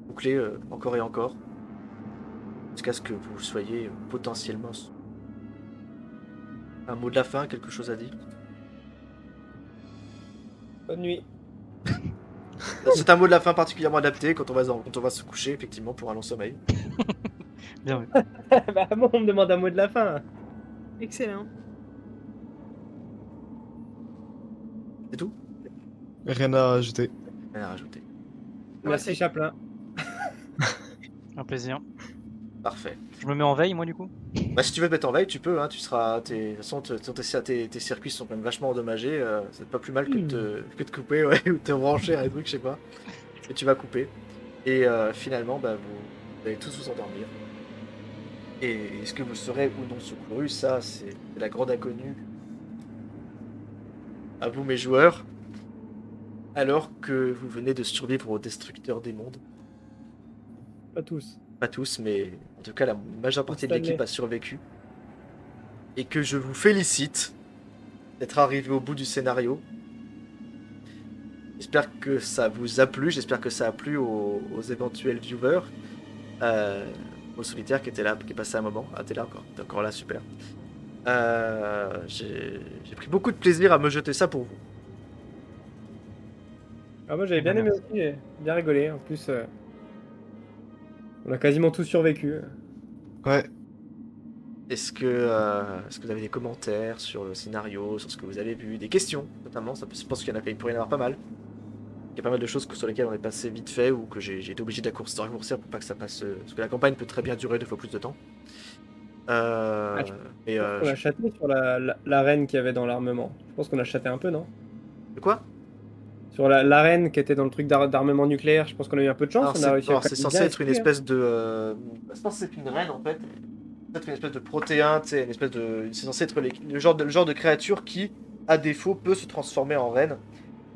boucler encore et encore. Jusqu'à ce que vous soyez potentiellement... Un mot de la fin, quelque chose à dire? Bonne nuit. C'est un mot de la fin particulièrement adapté quand on va se coucher, effectivement, pour un long sommeil. Bien vu. Bah, moi, on me demande un mot de la fin. Excellent. C'est tout? rien à rajouter. Rien à rajouter. Merci, Chaplin. Un plaisir. Parfait. Je me mets en veille, moi, du coup. Bah, si tu veux te mettre en veille, tu peux. Hein, tu seras. De toute façon, tes circuits sont quand même vachement endommagés. C'est pas plus mal que de couper, ouais, ou de te brancher à un truc, je sais pas. Et tu vas couper. Et finalement, bah, vous allez tous vous endormir. Et est-ce que vous serez ou non secouru? Ça, c'est la grande inconnue. À vous, mes joueurs. Alors que vous venez de survivre au destructeur des mondes. Pas tous. Pas tous, mais en tout cas, la majeure partie de Stanley. l'équipe a survécu. Et que je vous félicite d'être arrivé au bout du scénario. J'espère que ça vous a plu, j'espère que ça a plu aux éventuels viewers. Au solitaire qui était là, qui est passé un moment. Ah, t'es là encore, t'es encore là, super. J'ai pris beaucoup de plaisir à me jeter ça pour vous. Ah, moi, j'avais bien aimé aussi, j'ai bien rigolé. En plus, on a quasiment tous survécu. Ouais. Est-ce que vous avez des commentaires sur le scénario, sur ce que vous avez vu, des questions notamment? Je pense qu'il pourrait y en avoir pas mal. Il y a pas mal de choses sur lesquelles on est passé vite fait ou que j'ai été obligé de raccourcir pour pas que ça passe. Parce que la campagne peut très bien durer 2 fois plus de temps. On a chaté sur l'arène qu'il y avait dans l'armement. Je pense qu'on a chaté un peu, non? De quoi? Sur l'arène qui était dans le truc d'armement nucléaire, je pense qu'on a eu un peu de chance. Alors, On a réussi à c'est bien censé être une esquiver, espèce de. Je pense que c'est une reine en fait. C'est peut-être une espèce de protéin, tu sais, une espèce de. C'est censé être le genre de créature qui, à défaut, peut se transformer en reine.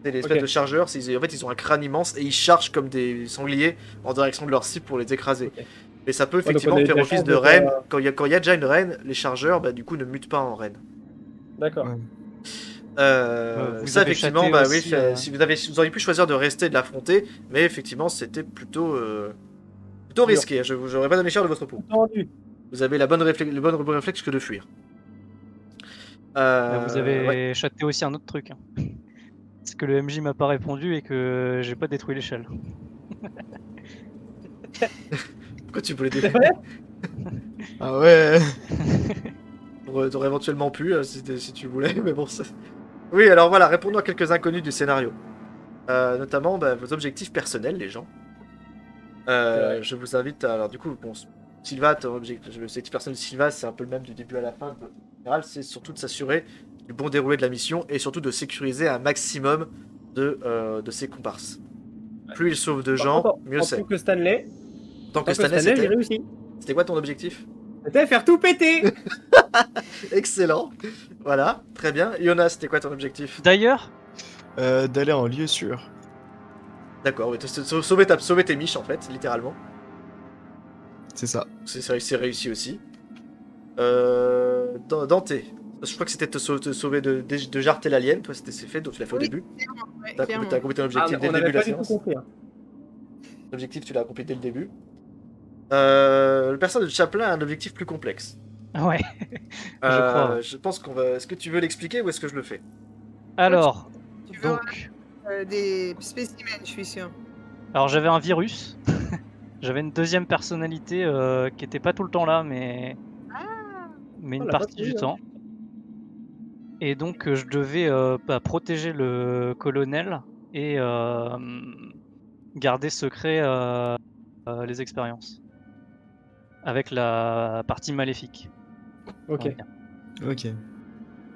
C'est l'espèce Ok. de chargeurs. En fait, ils ont un crâne immense et ils chargent comme des sangliers en direction de leur cible pour les écraser. Ok. Mais ça peut donc on effectivement a eu de faire la office chance de de reine. faire- Quand il y a déjà une reine, les chargeurs, bah, du coup, ne mutent pas en reine. D'accord. Ouais. Vous Ça avez effectivement, chaté bah aussi, oui, si vous auriez pu choisir de rester et de l'affronter, mais effectivement c'était plutôt risqué. J'aurais pas donné cher de votre peau. Entendu. Vous avez le bon réflexe que de fuir. Vous avez ouais. chaté aussi un autre truc. Hein. C'est que le MJ m'a pas répondu et que j'ai pas détruit l'échelle. Pourquoi tu voulais C'est défendre? vrai? Ah ouais. T'aurais éventuellement pu si tu voulais, mais bon. Oui, alors voilà, répondons à quelques inconnus du scénario. Notamment bah, vos objectifs personnels, les gens. Je vous invite à. Alors, du coup, bon, Sylva, l'objectif personnel de Sylva, c'est un peu le même du début à la fin. En général, c'est surtout de s'assurer du bon déroulé de la mission et surtout de sécuriser un maximum de ses comparses. Plus il sauve de Par gens, contre, mieux en c'est. tant que Stanley, Tant que j'ai Stanley, réussi. c'était quoi ton objectif? C'était faire tout péter. Excellent. Voilà, très bien. Jonas, c'était quoi ton objectif? D'ailleurs, D'aller en lieu sûr. D'accord, oui, sauver tes miches en fait, littéralement. C'est ça. C'est réussi aussi. Dante, Je crois que c'était te sauver de jarter l'alien, toi c'était c'est fait, donc tu l'as fait au Oui, début. Ouais, T'as clairement. accompli ton objectif dès on le début n'avait de la pas du tout séance. compris. Hein. L'objectif tu l'as accompli dès le début. Le personnage de Chaplin a un objectif plus complexe. Ouais. crois, ouais. Je pense qu'on va. Est-ce que tu veux l'expliquer ou est-ce que je le fais? Alors, Tu veux donc, des spécimens, je suis sûr. alors j'avais un virus. J'avais une deuxième personnalité qui était pas tout le temps là, mais On une l'a pas partie trouvé, du hein. temps. Et donc je devais protéger le colonel et garder secret les expériences avec la partie maléfique. on va Ok. dire. Ok.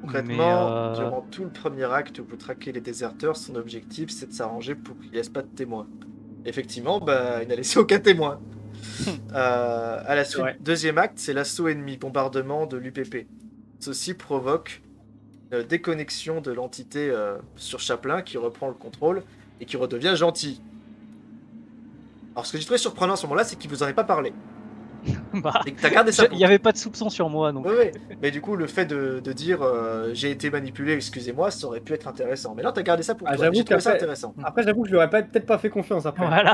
Concrètement, Mais, durant tout le premier acte où vous traquez les déserteurs, son objectif c'est de s'arranger pour qu'il ne laisse pas de témoins. Effectivement, bah, il n'a laissé aucun témoin. À la suite, Ouais. deuxième acte, c'est l'assaut ennemi, bombardement de l'UPP. Ceci provoque une déconnexion de l'entité sur Chaplin qui reprend le contrôle et qui redevient gentil. Alors ce que j'ai trouvé surprenant à ce moment-là, c'est qu'il vous en ait pas parlé. bah, Et que t'as gardé ça il pour n'y avait pas de soupçon sur moi, donc Ouais, ouais. Mais du coup, le fait de dire j'ai été manipulé, excusez-moi, ça aurait pu être intéressant. Mais là, t'as gardé ça pour Ah, toi. j'avoue J'ai trouvé ça qu'après- intéressant. Après, j'avoue que je lui aurais peut-être pas fait confiance après. voilà.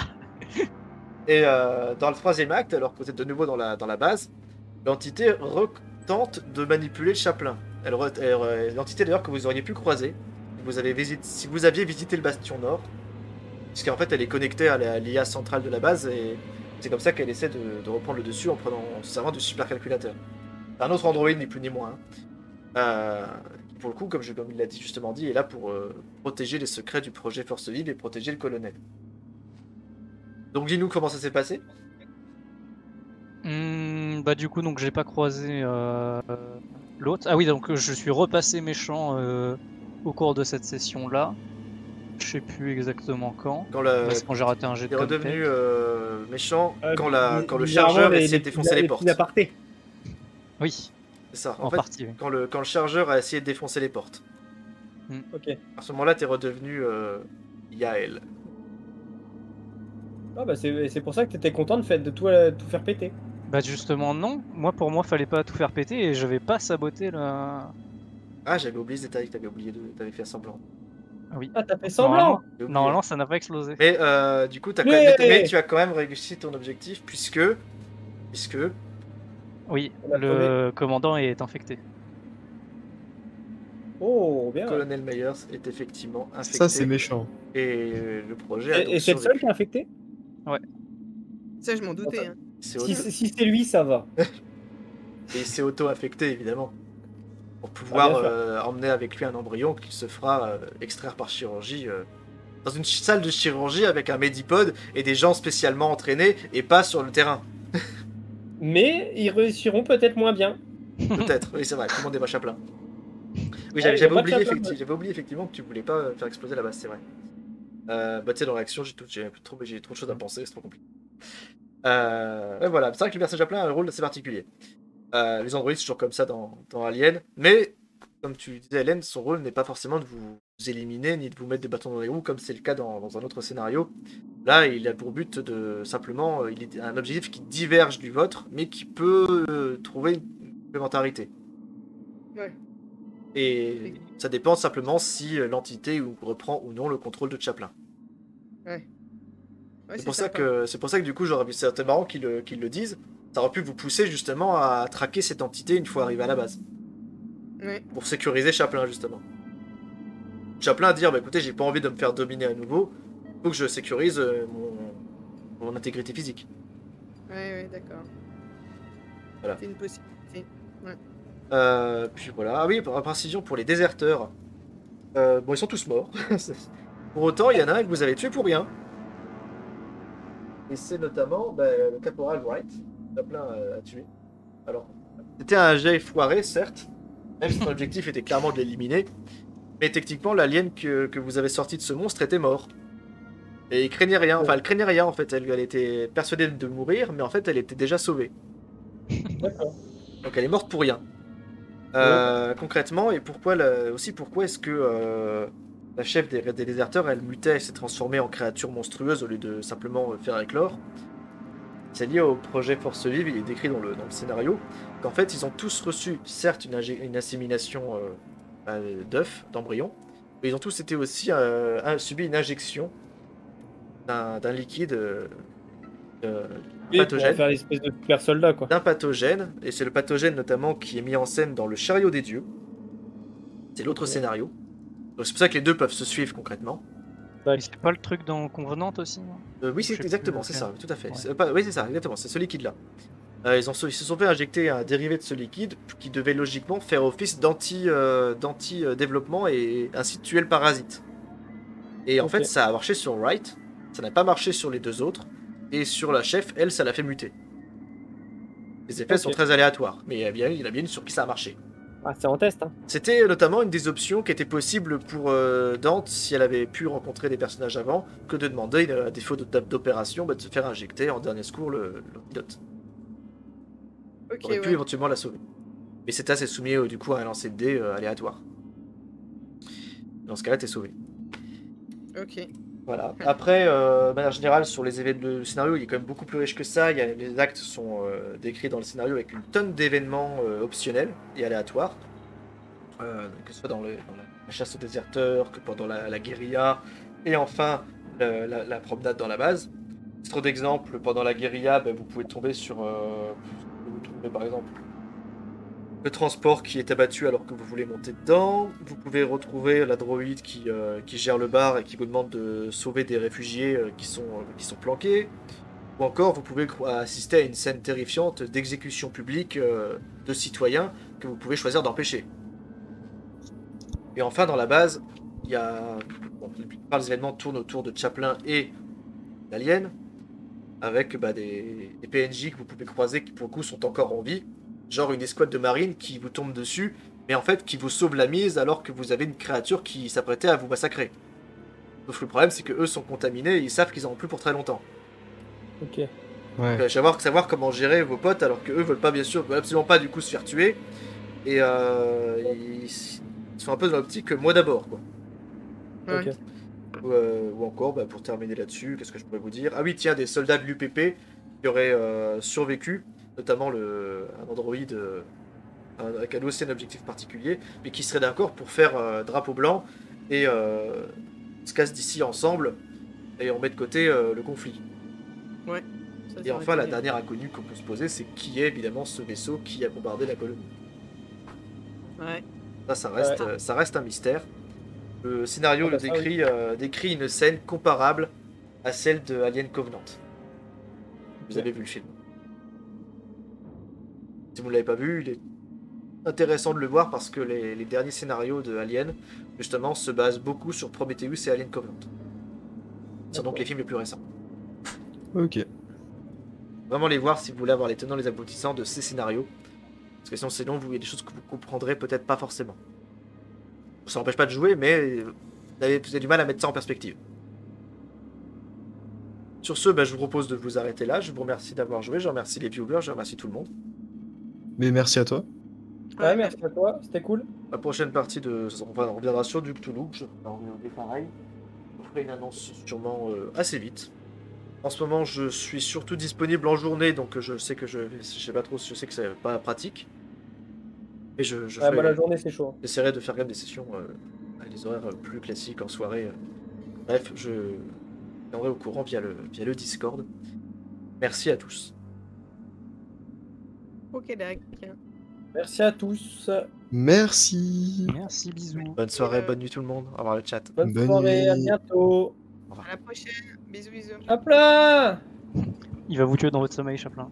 Et dans le troisième acte, alors que vous êtes de nouveau dans la base, l'entité tente de manipuler le Chaplin. L'entité d'ailleurs que vous auriez pu croiser si vous aviez visité le Bastion Nord. Puisqu'en fait, elle est connectée à l'IA centrale de la base et c'est comme ça qu'elle essaie de reprendre le dessus en se servant du supercalculateur. Un autre Android, ni plus ni moins. Qui, pour le coup, comme il l'a justement dit, est là pour protéger les secrets du projet Force Vive et protéger le colonel. Donc dis-nous comment ça s'est passé. Bah du coup, donc j'ai pas croisé l'autre. Ah oui, donc je suis repassé méchant au cours de cette session-là. Je sais plus exactement quand. Quand C'est quand j'ai raté un jet de t'es redevenu Comtech. méchant quand le Bizarrement, chargeur les- essayait de défoncer les portes. petits apartés. Oui, C'est ça. en En fait, partie. Oui. quand le chargeur a essayé de défoncer les portes. Ok. À ce moment-là, t'es redevenu Yael. Ah bah c'est pour ça que t'étais content de tout faire péter. Bah justement non. Pour moi, fallait pas tout faire péter et je vais pas saboter la. Ah, j'avais oublié ce détail que t'avais fait semblant. Oui. Ah, t'as fait semblant. J'ai oublié. Normalement, ça n'a pas explosé. Mais du coup, Mais- mais tu as quand même réussi ton objectif puisque Oui, On a le commandant est infecté. Oh, bien. le colonel Meyers est effectivement infecté. Ça, c'est méchant. Et le projet a donc Et c'est le seul survécu. qui est infecté? Ça, je m'en doutais. Hein. C'est Si c'est lui, ça va. Et il s'est auto-infecté, évidemment. Pour pouvoir bien sûr. emmener avec lui un embryon qu'il se fera extraire par chirurgie dans une salle de chirurgie avec un Medipod et des gens spécialement entraînés et pas sur le terrain. Mais ils réussiront peut-être moins bien. Peut-être, oui, c'est vrai, tout le monde est Chaplin. Oui, Ouais, j'avais il y a pas de oublié, Chaplin, j'avais oublié effectivement que tu voulais pas faire exploser la base, c'est vrai. Bah, tu sais, dans l'action, j'ai trop de choses à penser, c'est trop compliqué. Ouais, voilà, c'est vrai que le personnage Chaplin a un rôle assez particulier. Les androïdes, c'est toujours comme ça dans Alien, mais comme tu disais, Hélène, son rôle n'est pas forcément de vous éliminer ni de vous mettre des bâtons dans les roues, comme c'est le cas dans un autre scénario. Là, il a pour but de simplement, il est un objectif qui diverge du vôtre, mais qui peut trouver une complémentarité. Ouais. Et ça dépend simplement si l'entité reprend ou non le contrôle de Chaplin. Ouais, C'est pour sympa. ça que du coup, c'était marrant qu'ils le disent. Ça aurait pu vous pousser justement à traquer cette entité une fois arrivé à la base. Ouais. Pour sécuriser Chaplin, justement. Chaplin à dire, bah écoutez, j'ai pas envie de me faire dominer à nouveau, faut que je sécurise mon intégrité physique. Ouais, d'accord. Voilà. C'est une possibilité. Puis voilà. Ah oui, par précision, pour les déserteurs, bon, ils sont tous morts. Pour autant, il y en a un que vous avez tué pour rien. Et c'est notamment le caporal Wright. Chaplin a tué. Alors, c'était un jet foiré, certes, même si son objectif était clairement de l'éliminer. Mais techniquement, l'alien que vous avez sorti de ce monstre était mort. Et il craignait rien. Enfin, elle craignait rien en fait. Elle était persuadée de mourir, mais en fait, elle était déjà sauvée. D'accord. Donc, elle est morte pour rien. Concrètement, et pourquoi est-ce que la chef des déserteurs, elle mutait, elle s'est transformée en créature monstrueuse au lieu de simplement faire éclore? C'est lié au projet Force Vive, il est décrit dans le scénario, qu'en fait ils ont tous reçu certes une insémination d'œufs, d'embryons, mais ils ont tous été aussi subi une injection d'un liquide Oui, pour pathogène. faire l'espèce de super soldat, quoi. D'un pathogène, et c'est le pathogène notamment qui est mis en scène dans le chariot des dieux. C'est l'autre Ok. scénario. Donc c'est pour ça que les deux peuvent se suivre concrètement. Mais c'est pas le truc dans Convenante aussi, non? Oui, Je c'est sais exactement, plus c'est lequel. ça, tout à fait. Ouais. Oui, c'est ça, exactement, c'est ce liquide-là. Ils se sont fait injecter un dérivé de ce liquide qui devait logiquement faire office d'anti-développement et ainsi tuer le parasite. Et en Ok. fait, ça a marché sur Wright, ça n'a pas marché sur les deux autres, et sur la chef, elle, ça l'a fait muter. Les effets sont Ok. très aléatoires, mais il y a bien une sur qui ça a marché. Ah, c'est en test, hein. C'était notamment une des options qui était possible pour Dante, si elle avait pu rencontrer des personnages avant, que de demander, à défaut d'opération, de se faire injecter en dernier secours l'antidote. Ok, On aurait pu ouais. éventuellement la sauver. Mais c'était c'est soumis du coup à un lancer de dés aléatoire. Dans ce cas-là, t'es sauvé. Ok. Voilà. Après, de manière générale, sur les événements, le scénario, il est quand même beaucoup plus riche que ça. Les actes sont décrits dans le scénario avec une tonne d'événements optionnels et aléatoires. Que ce soit dans la chasse aux déserteurs, que pendant la guérilla, et enfin la promenade dans la base. Titre d'exemple, pendant la guérilla, vous pouvez tomber sur... vous trouvez par exemple le transport qui est abattu alors que vous voulez monter dedans. Vous pouvez retrouver la droïde qui gère le bar et qui vous demande de sauver des réfugiés qui sont planqués. Ou encore, vous pouvez assister à une scène terrifiante d'exécution publique de citoyens que vous pouvez choisir d'empêcher. Et enfin, dans la base, il y a... Bon, la plupart des événements tournent autour de Chaplin et d'Alien, avec des PNJ que vous pouvez croiser qui pour le coup sont encore en vie. Genre une escouade de marines qui vous tombe dessus, mais en fait qui vous sauve la mise alors que vous avez une créature qui s'apprêtait à vous massacrer. Sauf que le problème c'est que eux sont contaminés et ils savent qu'ils en ont plus pour très longtemps. Ok. Ouais. Savoir comment gérer vos potes alors que eux veulent pas veulent absolument pas du coup se faire tuer. Et ils sont un peu dans l'optique moi d'abord quoi. Ouais. Ok. Ou encore, pour terminer là-dessus, qu'est-ce que je pourrais vous dire? Ah oui, tiens, des soldats de l'UPP qui auraient survécu, notamment un androïde avec aussi un objectif particulier, mais qui serait d'accord pour faire drapeau blanc et se casse d'ici ensemble et on met de côté le conflit. Ouais. Ça, Et ça enfin, aurait la été bien. dernière inconnue qu'on peut se poser, c'est qui est évidemment ce vaisseau qui a bombardé la colonie. Ouais. Ça reste un mystère. Le scénario Ah bah ça, décrit une scène comparable à celle de Alien Covenant. Vous avez vu le film. Si vous ne l'avez pas vu, il est intéressant de le voir parce que les derniers scénarios de Alien, justement, se basent beaucoup sur Prometheus et Alien Covenant. Ce sont donc les films les plus récents. Ok. Vraiment les voir si vous voulez avoir les tenants les aboutissants de ces scénarios. Parce que sinon, il y a des choses que vous comprendrez peut-être pas forcément. Ça n'empêche pas de jouer, mais vous avez du mal à mettre ça en perspective. Sur ce, je vous propose de vous arrêter là. Je vous remercie d'avoir joué. Je remercie les viewers. Je remercie tout le monde. Mais merci à toi. Ouais, merci à toi, c'était cool. La prochaine partie on reviendra sur du Cthulhu. Je ferai pareil. Je ferai une annonce sûrement assez vite. En ce moment, je suis surtout disponible en journée, donc je sais que je sais pas trop, je sais que c'est pas pratique. Mais Moi, la journée, c'est chaud. j'essaierai de faire quand même des sessions avec des horaires plus classiques en soirée. Bref, je tiendrai au courant via le Discord. Merci à tous. Ok, d'accord. Merci à tous. Merci. Merci, bisous. Bonne soirée, bonne nuit tout le monde. Au revoir le chat. Bonne Bonne soirée, à nuit. bientôt. À la prochaine. Bisous, bisous. Hop là! Il va vous tuer dans votre sommeil, Chaplin.